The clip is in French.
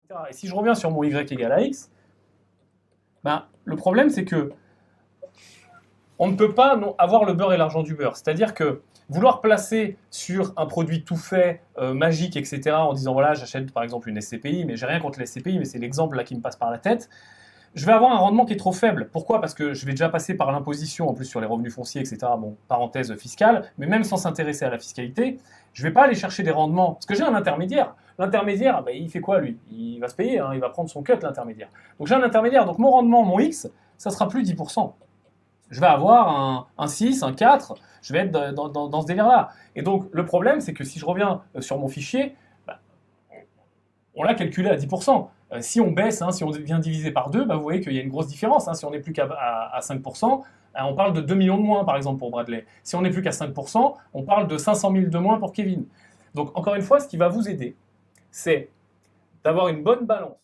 etc. Et si je reviens sur mon y égale à x, ben, le problème c'est que on ne peut pas avoir le beurre et l'argent du beurre. C'est-à-dire que vouloir placer sur un produit tout fait, magique, etc., en disant voilà, j'achète par exemple une SCPI, mais j'ai rien contre les SCPI, mais c'est l'exemple là qui me passe par la tête, je vais avoir un rendement qui est trop faible. Pourquoi? Parce que je vais déjà passer par l'imposition, en plus sur les revenus fonciers, etc., bon, parenthèse fiscale, mais même sans s'intéresser à la fiscalité, je ne vais pas aller chercher des rendements, parce que j'ai un intermédiaire. L'intermédiaire, ben, il fait quoi lui? Il va se payer, hein, il va prendre son cut, l'intermédiaire. Donc j'ai un intermédiaire, donc mon rendement, mon X, ça sera plus 10%. Je vais avoir un 6, un 4, je vais être dans ce délire-là. Et donc, le problème, c'est que si je reviens sur mon fichier, bah, on l'a calculé à 10%. Si on baisse, hein, si on vient diviser par 2, bah, vous voyez qu'il y a une grosse différence. Hein. Si on n'est plus qu'à 5%, on parle de 2 millions de moins, par exemple, pour Bradley. Si on n'est plus qu'à 5%, on parle de 500 000 de moins pour Kevin. Donc, encore une fois, ce qui va vous aider, c'est d'avoir une bonne balance